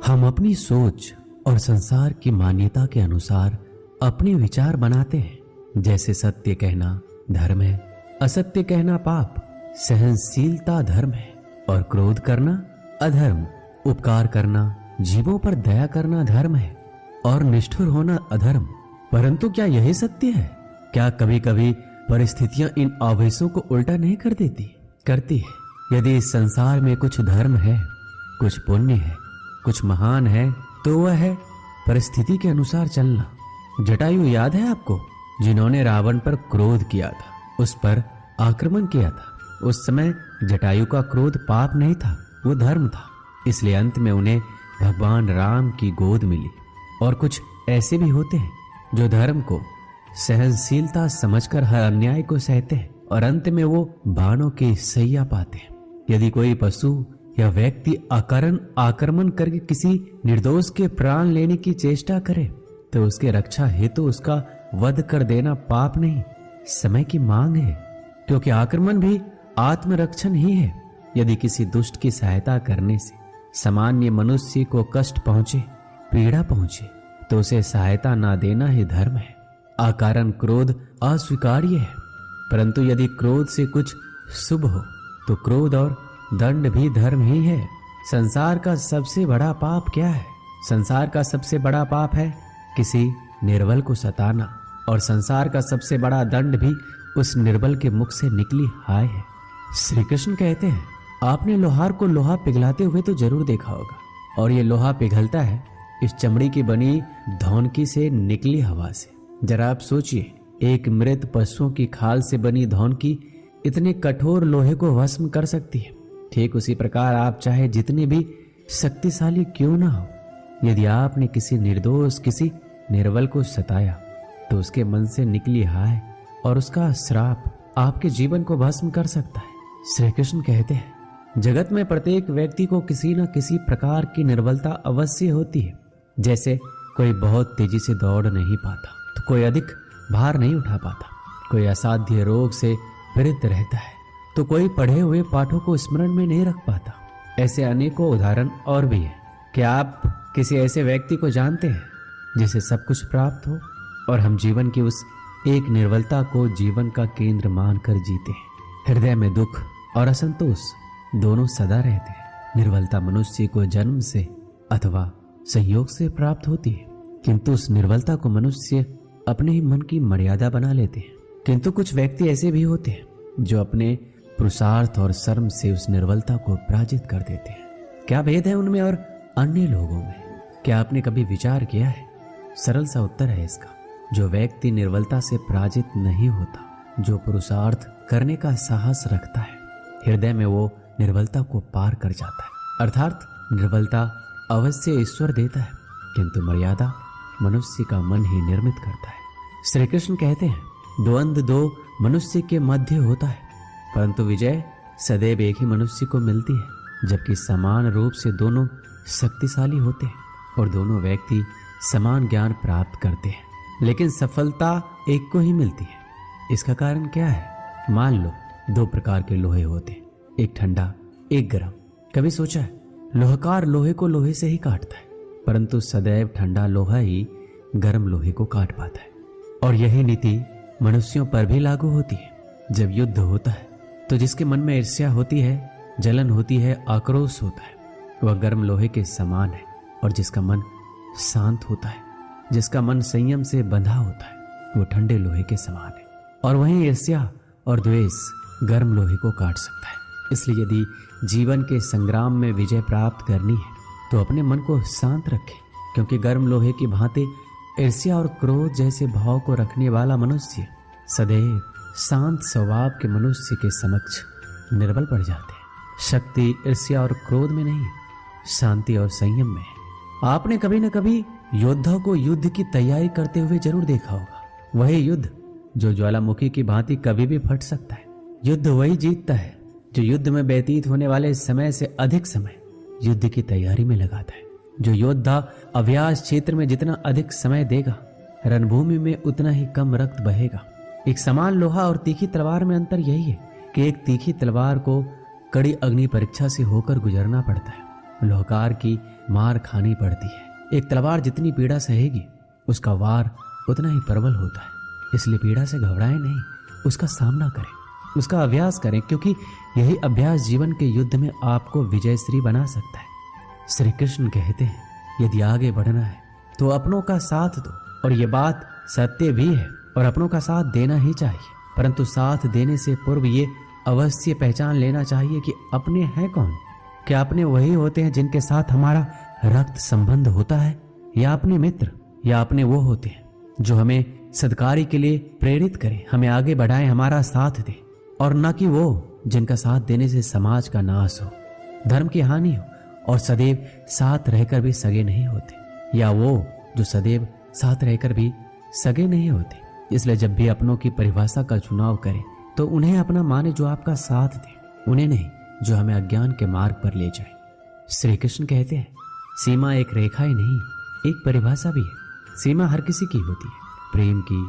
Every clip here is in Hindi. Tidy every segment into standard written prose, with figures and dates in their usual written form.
हम अपनी सोच और संसार की मान्यता के अनुसार अपने विचार बनाते हैं। जैसे सत्य कहना धर्म है, असत्य कहना पाप, सहनशीलता धर्म है और क्रोध करना अधर्म, उपकार करना, जीवों पर दया करना धर्म है और निष्ठुर होना अधर्म। परंतु क्या यही सत्य है? क्या कभी कभी परिस्थितियां इन आवेशों को उल्टा नहीं कर देती? करती है। यदि इस संसार में कुछ धर्म है, कुछ पुण्य है, कुछ महान है, तो वह है परिस्थिति के अनुसार चलना। जटायु याद है आपको, जिन्होंने रावण पर क्रोध किया था, उस पर आक्रमण किया था। उस समय जटायु का क्रोध पाप नहीं था, वो धर्म था। इसलिए अंत में उन्हें भगवान राम की गोद मिली। और कुछ ऐसे भी होते हैं जो धर्म को सहनशीलता समझकर हर अन्याय को सहते हैं और अंत में वो बाणों की सैया पाते हैं। यदि कोई पशु या व्यक्ति अकारण आक्रमण करके किसी निर्दोष के प्राण लेने की चेष्टा करे तो उसके रक्षा हेतु उसका वध कर देना पाप नहीं, समय की मांग है, क्योंकि आक्रमण भी आत्मरक्षण ही है। यदि किसी दुष्ट की सहायता करने से सामान्य मनुष्य को कष्ट पहुंचे, पीड़ा पहुंचे, तो उसे सहायता ना देना ही धर्म है। अकारण क्रोध अस्वीकार्य है, परंतु यदि क्रोध से कुछ शुभ हो तो क्रोध और दंड भी धर्म ही है। संसार का सबसे बड़ा पाप क्या है? संसार का सबसे बड़ा पाप है किसी निर्बल को सताना, और संसार का सबसे बड़ा दंड भी उस निर्बल के मुख से निकली हाय है। श्री कृष्ण कहते हैं, आपने लोहार को लोहा पिघलाते हुए तो जरूर देखा होगा, और ये लोहा पिघलता है इस चमड़ी की बनी धौनकी से निकली हवा से। जरा आप सोचिए, एक मृत पशुओं की खाल से बनी धौनकी इतने कठोर लोहे को भस्म कर सकती है। ठीक उसी प्रकार आप चाहे जितने भी शक्तिशाली क्यों ना हो, यदि आपने किसी निर्दोष, किसी निर्बल को सताया तो उसके मन से निकली हाय और उसका श्राप आपके जीवन को भस्म कर सकता है। श्री कृष्ण कहते हैं, जगत में प्रत्येक व्यक्ति को किसी न किसी प्रकार की निर्बलता अवश्य होती है। जैसे कोई बहुत तेजी से दौड़ नहीं पाता तो कोई अधिक भार नहीं उठा पाता, कोई असाध्य रोग से पीड़ित रहता है तो कोई पढ़े हुए पाठों को स्मरण में नहीं रख पाता। ऐसे अनेकों उदाहरण और भी है। क्या आप किसी ऐसे व्यक्ति को जानते हैं जिसे सब कुछ प्राप्त हो और हम जीवन की उस एक निर्बलता को जीवन का केंद्र मानकर जीते हैं? हृदय में दुख और असंतोष दोनों सदा रहते हैं। निर्बलता मनुष्य को जन्म से अथवा संयोग से प्राप्त होती है, किंतु उस निर्बलता को मनुष्य अपने ही मन की मर्यादा बना लेते हैं। किंतु कुछ व्यक्ति ऐसे भी होते हैं जो अपने पुरुषार्थ और श्रम से उस निर्बलता को पराजित कर देते हैं। क्या भेद है उनमें और अन्य लोगों में? क्या आपने कभी विचार किया है? सरल सा उत्तर है इसका, जो व्यक्ति निर्बलता से पराजित नहीं होता, जो पुरुषार्थ करने का साहस रखता है, हृदय में वो निर्बलता को पार कर जाता है। अर्थात निर्बलता अवश्य ईश्वर देता है, किंतु मर्यादा मनुष्य का मन ही निर्मित करता है। श्री कृष्ण कहते हैं, द्वंद्व दो मनुष्य के मध्य होता है, परंतु विजय सदैव एक ही मनुष्य को मिलती है। जबकि समान रूप से दोनों शक्तिशाली होते हैं और दोनों व्यक्ति समान ज्ञान प्राप्त करते हैं, लेकिन सफलता एक को ही मिलती है। इसका कारण क्या है? मान लो दो प्रकार के लोहे होते हैं, एक ठंडा, एक गर्म। कभी सोचा है, लोहकार लोहे को लोहे से ही काटता है, परंतु सदैव ठंडा लोहा ही गर्म लोहे को काट पाता है। और यही नीति मनुष्यों पर भी लागू होती है। जब युद्ध होता है तो जिसके मन में ईर्ष्या होती है, जलन होती है, आक्रोश होता है, वह गर्म लोहे के समान है। और जिसका मन शांत होता है, जिसका मन संयम से बंधा होता है, वो ठंडे लोहे के समान है। और वहीं ईर्ष्या और द्वेष गर्म लोहे को काट सकता है। इसलिए यदि जीवन के संग्राम में विजय प्राप्त करनी है तो अपने मन को शांत रखें, क्योंकि गर्म लोहे की भांति ईर्ष्या और क्रोध जैसे भाव को रखने वाला मनुष्य सदैव शांत स्वभाव के मनुष्य के समक्ष निर्बल पड़ जाते हैं। शक्ति ईर्ष्या और क्रोध में नहीं, शांति और संयम में है। आपने कभी न कभी योद्धा को युद्ध की तैयारी करते हुए जरूर देखा होगा। वही युद्ध जो ज्वालामुखी की भांति कभी भी फट सकता है। युद्ध वही जीतता है जो युद्ध में व्यतीत होने वाले समय से अधिक समय युद्ध की तैयारी में लगाता है। जो योद्धा अभ्यास क्षेत्र में जितना अधिक समय देगा, रणभूमि में उतना ही कम रक्त बहेगा। एक समान लोहा और तीखी तलवार में अंतर यही है कि एक तीखी तलवार को कड़ी अग्नि परीक्षा से होकर गुजरना पड़ता है। लोहकार की मार खानी पड़ती है। एक तलवार जितनी पीड़ा सहेगी उसका वार उतना ही प्रबल होता है। इसलिए पीड़ा से घबराएं नहीं, उसका सामना करें, उसका अभ्यास करें, क्योंकि यही अभ्यास जीवन के युद्ध में आपको विजयश्री बना सकता है। श्री कृष्ण कहते हैं, यदि आगे बढ़ना है तो अपनों का साथ दो। और ये बात सत्य भी है, और अपनों का साथ देना ही चाहिए। परंतु साथ देने से पूर्व ये अवश्य पहचान लेना चाहिए कि अपने हैं कौन। क्या अपने वही होते हैं जिनके साथ हमारा रक्त संबंध होता है, या अपने मित्र, या अपने वो होते हैं जो हमें सत्कार्य के लिए प्रेरित करें, हमें आगे बढ़ाएं, हमारा साथ दें, और न कि वो जिनका साथ देने से समाज का नाश हो, धर्म की हानि हो, और सदैव साथ रहकर भी सगे नहीं होते, या वो जो सदैव साथ रहकर भी सगे नहीं होते। इसलिए जब भी अपनों की परिभाषा का चुनाव करें तो उन्हें अपना माने जो आपका साथ दे, उन्हें नहीं जो हमें अज्ञान के मार्ग पर ले जाए। श्री कृष्ण कहते हैं, सीमा एक रेखा ही नहीं, एक परिभाषा भी है। सीमा हर किसी की होती है, प्रेम की,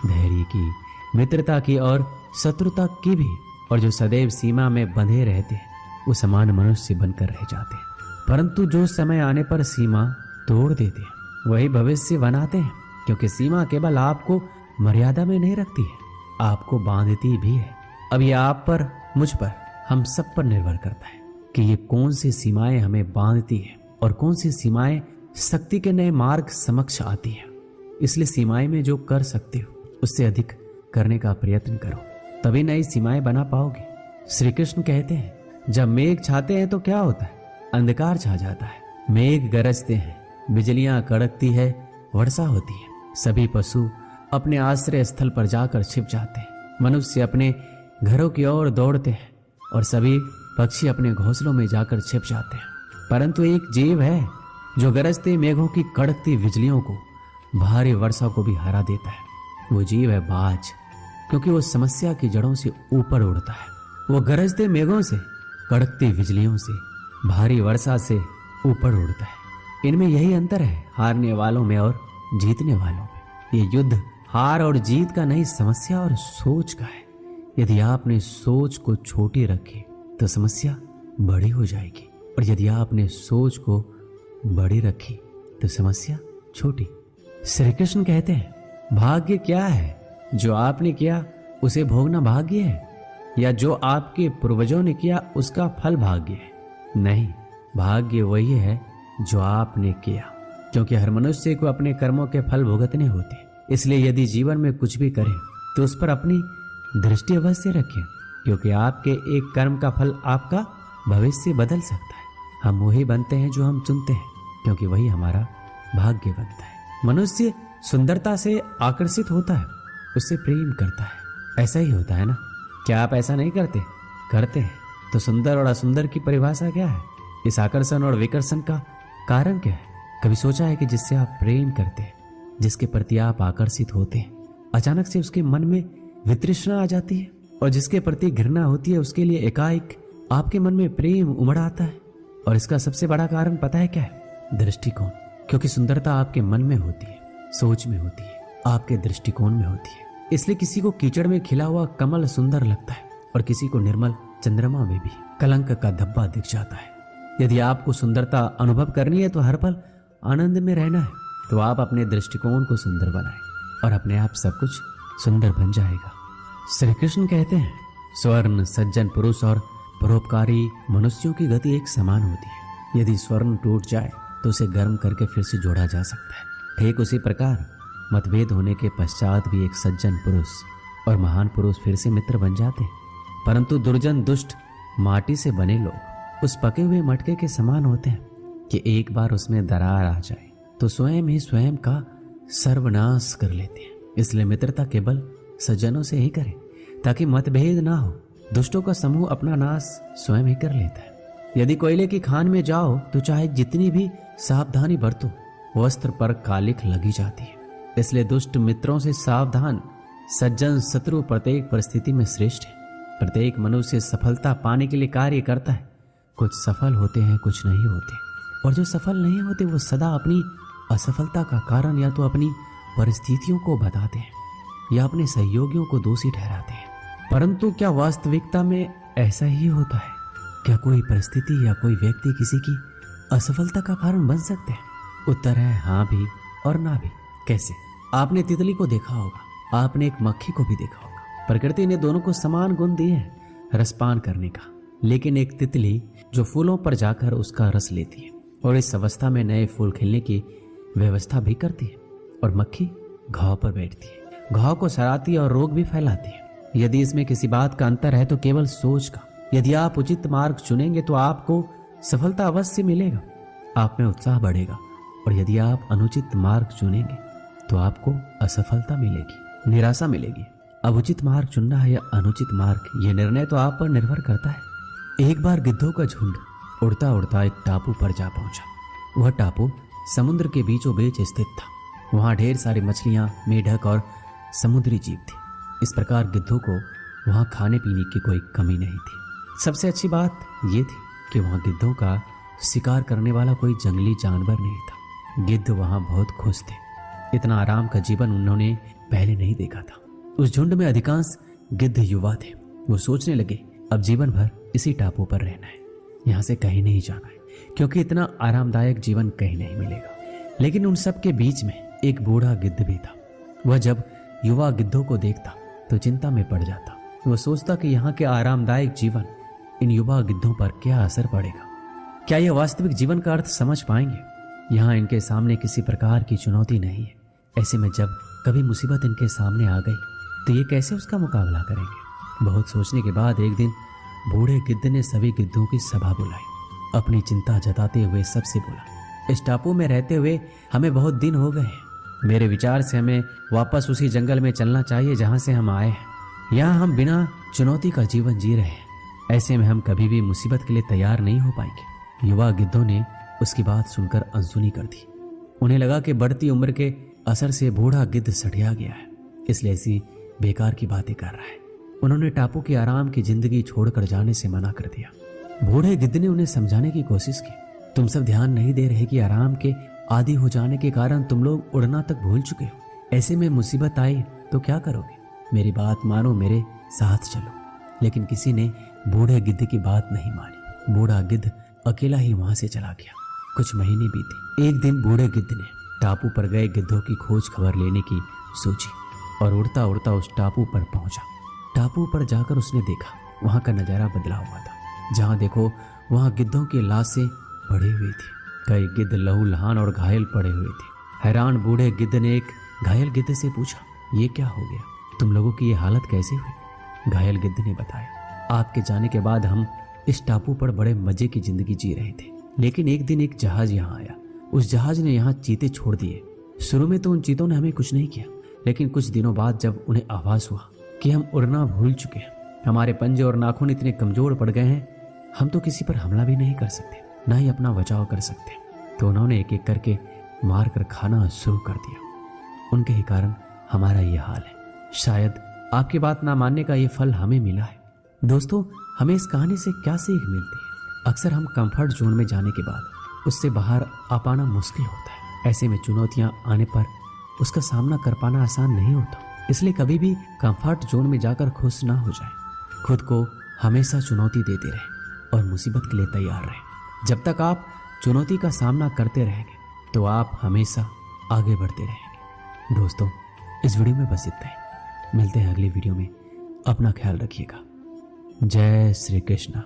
धैर्य की, मित्रता की और शत्रुता की भी। और जो सदैव सीमा में बंधे रहते हैं वो समान मनुष्य बनकर रह जाते हैं। परंतु जो समय आने पर सीमा तोड़ देते हैं वही भविष्य बनाते हैं, क्योंकि सीमा केवल आपको मर्यादा में नहीं रखती है, आपको बांधती भी है। अब ये आप पर, मुझ पर, हम सब पर निर्भर करता है कि ये कौन सी सीमाएं हमें बांधती है और कौन सी सीमाएं शक्ति के नए मार्ग समक्ष आती है। इसलिए सीमाएं में जो कर सकते हो उससे अधिक करने का प्रयत्न करो, तभी नई सीमाएं बना पाओगे। श्री कृष्ण कहते हैं, जब मेघ छाते हैं तो क्या होता है, अंधकार छा जाता है। मेघ गरजते हैं, बिजलियां कड़कती है, वर्षा होती है, सभी पशु अपने आश्रय स्थल पर जाकर छिप जाते हैं, मनुष्य अपने घरों की ओर दौड़ते हैं और सभी पक्षी अपने घोंसलों में जाकर छिप जाते हैं। परंतु एक जीव है जो गरजते मेघों की कड़कती बिजलियों को, भारी वर्षा को भी हरा देता है। वो जीव है बाज, क्योंकि वो समस्या की जड़ों से ऊपर उड़ता है। वो गरजते मेघों से, कड़कती बिजलियों से, भारी वर्षा से ऊपर उड़ता है। इनमें यही अंतर है, हारने वालों में और जीतने वालों में। ये युद्ध हार और जीत का नहीं, समस्या और सोच का है। यदि आपने सोच को छोटी रखी तो समस्या बड़ी हो जाएगी, और यदि आपने सोच को बड़ी रखी तो समस्या छोटी। श्री कृष्ण कहते हैं, भाग्य क्या है, जो आपने किया उसे भोगना भाग्य है, या जो आपके पूर्वजों ने किया उसका फल भाग्य है? नहीं, भाग्य वही है जो आपने किया, क्योंकि हर मनुष्य को अपने कर्मों के फल भुगतने होते हैं। इसलिए यदि जीवन में कुछ भी करें तो उस पर अपनी दृष्टि अवश्य रखें, क्योंकि आपके एक कर्म का फल आपका भविष्य बदल सकता है। हम वही बनते हैं जो हम चुनते हैं, क्योंकि वही हमारा भाग्य बनता है। मनुष्य सुंदरता से आकर्षित होता है, उससे प्रेम करता है। ऐसा ही होता है ना? क्या आप ऐसा नहीं करते? करते हैं। तो सुंदर और असुंदर की परिभाषा क्या है? इस आकर्षण और विकर्षण का कारण क्या है? कभी सोचा है कि जिससे आप प्रेम करते हैं, जिसके प्रति आप आकर्षित होते हैं, अचानक से उसके मन में वितृष्णा आ जाती है, और जिसके प्रति घृणा होती है उसके लिए एकाएक आपके मन में प्रेम उमड़ आता है। और इसका सबसे बड़ा कारण पता है क्या है? दृष्टिकोण। क्योंकि सुंदरता आपके मन में होती है, सोच में होती है, आपके दृष्टिकोण में होती है। इसलिए किसी को कीचड़ में खिला हुआ कमल सुंदर लगता है, और किसी को निर्मल चंद्रमा में भी कलंक का धब्बा दिख जाता है। यदि आपको सुंदरता अनुभव करनी है तो हर पल आनंद में रहना है, तो आप अपने दृष्टिकोण को सुंदर बनाएं, और अपने आप सब कुछ सुंदर बन जाएगा। श्री कृष्ण कहते हैं, स्वर्ण, सज्जन पुरुष और परोपकारी मनुष्यों की गति एक समान होती है। यदि स्वर्ण टूट जाए तो उसे गर्म करके फिर से जोड़ा जा सकता है। ठीक उसी प्रकार मतभेद होने के पश्चात भी एक सज्जन पुरुष और महान पुरुष फिर से मित्र बन जाते हैं। परंतु दुर्जन, दुष्ट, माटी से बने लोग उस पके हुए मटके के समान होते हैं कि एक बार उसमें दरार आ जाए तो स्वयं ही स्वयं का सर्वनाश कर लेते हैं। इसलिए मित्रता केवल सज्जनों से ही करें, ताकि मतभेद ना हो। दुष्टों का समूह अपना नाश स्वयं ही कर लेता है। यदि कोयले की खान में जाओ तो चाहे जितनी भी सावधानी बरतो, वस्त्र पर कालिख लगी जाती है। इसलिए दुष्ट मित्रों से सावधान, सज्जन शत्रु प्रत्येक परिस्थिति में श्रेष्ठ है। प्रत्येक मनुष्य सफलता पाने के लिए कार्य करता है। कुछ सफल होते हैं, कुछ नहीं होते, और जो सफल नहीं होते वो सदा अपनी असफलता का कारण या तो अपनी परिस्थितियों को बताते हैं या अपने सहयोगियों को दोषी ठहराते हैं। परंतु क्या वास्तविकता में ऐसा ही होता है? क्या कोई परिस्थिति या कोई व्यक्ति किसी की असफलता का कारण बन सकते हैं? उत्तर है हाँ भी और ना भी। कैसे? आपने तितली को देखा होगा, आपने एक मक्खी को भी देखा होगा। प्रकृति ने दोनों को समान गुण दिए हैं रसपान करने का, लेकिन एक तितली जो फूलों पर जाकर उसका रस लेती है और इस अवस्था में नए फूल खिलने की व्यवस्था भी करती है, और मक्खी घाव पर बैठती है, घाव को सराती और रोग भी फैलाती है। यदि इसमें किसी बात का अंतर है तो केवल सोच का। यदि आप उचित मार्ग चुनेंगे तो आपको सफलता अवश्य मिलेगा, आप में उत्साह बढ़ेगा, और यदि आप अनुचित मार्ग चुनेंगे तो आपको असफलता मिलेगी, निराशा मिलेगी। अब उचित मार्ग चुनना है या अनुचित मार्ग, यह निर्णय तो आप पर निर्भर करता है। एक बार गिद्धों का झुंड उड़ता उड़ता एक टापू पर जा पहुंचा। वह टापू समुद्र के बीचों बीच स्थित था। वहां ढेर सारी मछलियां, मेढक और समुद्री जीव थे। इस प्रकार गिद्धों को वहां खाने पीने की कोई कमी नहीं थी। सबसे अच्छी बात यह थी कि वहां गिद्धों का शिकार करने वाला कोई जंगली जानवर नहीं था। गिद्ध वहां बहुत खुश थे। इतना आराम का जीवन उन्होंने पहले नहीं देखा था। उस झुंड में अधिकांश गिद्ध युवा थे। वो सोचने लगे अब जीवन भर इसी टापू पर रहना है, यहाँ से कहीं नहीं जाना है, क्योंकि इतना आरामदायक जीवन कहीं नहीं मिलेगा। लेकिन उन सब के बीच में एक बूढ़ा गिद्ध भी था। वह जब युवा गिद्धों को देखता तो चिंता में पड़ जाता। वह सोचता कि यहाँ के आरामदायक जीवन इन युवा गिद्धों पर क्या असर पड़ेगा, क्या यह वास्तविक जीवन का अर्थ समझ पाएंगे। यहाँ इनके सामने किसी प्रकार की चुनौती नहीं है। ऐसे में जब कभी मुसीबत इनके सामने आ गई तो ये कैसे उसका मुकाबला करेंगे। बहुत सोचने के बाद एक दिन बूढ़े गिद्ध ने सभी गिद्धों की सभा बुलाई। अपनी चिंता जताते हुए सबसे बोला, इस टापू में रहते हुए हमें बहुत दिन हो गए हैं। मेरे विचार से हमें वापस उसी जंगल में चलना चाहिए जहां से हम आए हैं। यहाँ हम बिना चुनौती का जीवन जी रहे हैं। ऐसे में हम कभी भी मुसीबत के लिए तैयार नहीं हो पाएंगे। युवा गिद्धों ने उसकी बात सुनकर अनसुनी कर दी। उन्हें लगा कि बढ़ती उम्र के असर से बूढ़ा गिद्ध सठिया गया है, इसलिए ऐसी बेकार की बातें कर रहा है। उन्होंने टापू की आराम की जिंदगी छोड़कर जाने से मना कर दिया। बूढ़े गिद्ध ने उन्हें समझाने की कोशिश की, तुम सब ध्यान नहीं दे रहे कि आराम के आदी हो जाने के कारण तुम लोग उड़ना तक भूल चुके हो। ऐसे में मुसीबत आई तो क्या करोगे? मेरी बात मानो, मेरे साथ चलो। लेकिन किसी ने बूढ़े गिद्ध की बात नहीं मानी। बूढ़ा गिद्ध अकेला ही वहां से चला गया। कुछ महीने बीते। एक दिन बूढ़े गिद्ध ने टापू पर गए गिद्धों की खोज खबर लेने की सोची और उड़ता उड़ता उस टापू पर पहुंचा। टापू पर जाकर उसने देखा वहां का नजारा बदला हुआ था। जहां देखो वहां गिद्धों की लाशें पड़ी हुई थी। कई गिद्ध लहूलुहान और घायल पड़े हुए थे। हैरान बूढ़े गिद्ध ने एक घायल गिद्ध से पूछा, ये क्या हो गया? तुम लोगों की ये हालत कैसे हुई? घायल गिद्ध ने बताया, आपके जाने के बाद हम इस टापू पर बड़े मजे की जिंदगी जी रहे थे, लेकिन एक दिन एक जहाज यहाँ आया। उस जहाज ने यहाँ चीते छोड़ दिए। शुरू में तो उन चीतों ने हमें कुछ नहीं किया, लेकिन कुछ दिनों बाद जब उन्हें आभास हुआ कि हम उड़ना भूल चुके हैं, हमारे पंजे और नाखून इतने कमजोर पड़ गए हैं, हम तो किसी पर हमला भी नहीं कर सकते, ना ही अपना बचाव कर सकते, तो उन्होंने एक एक करके मार कर खाना शुरू कर दिया। उनके ही कारण हमारा ये हाल है। शायद आपकी बात ना मानने का ये फल हमें मिला है। दोस्तों, हमें इस कहानी से क्या सीख मिलती है? अक्सर हम कंफर्ट जोन में जाने के बाद उससे बाहर आ पाना मुश्किल होता है। ऐसे में चुनौतियां आने पर उसका सामना कर पाना आसान नहीं होता। इसलिए कभी भी कंफर्ट जोन में जाकर खुश ना हो जाए। खुद को हमेशा चुनौती देते रहे और मुसीबत के लिए तैयार रहे। जब तक आप चुनौती का सामना करते रहेंगे तो आप हमेशा आगे बढ़ते रहेंगे। दोस्तों, इस वीडियो में बस इतना ही। मिलते हैं अगली वीडियो में। अपना ख्याल रखिएगा। जय श्री कृष्ण।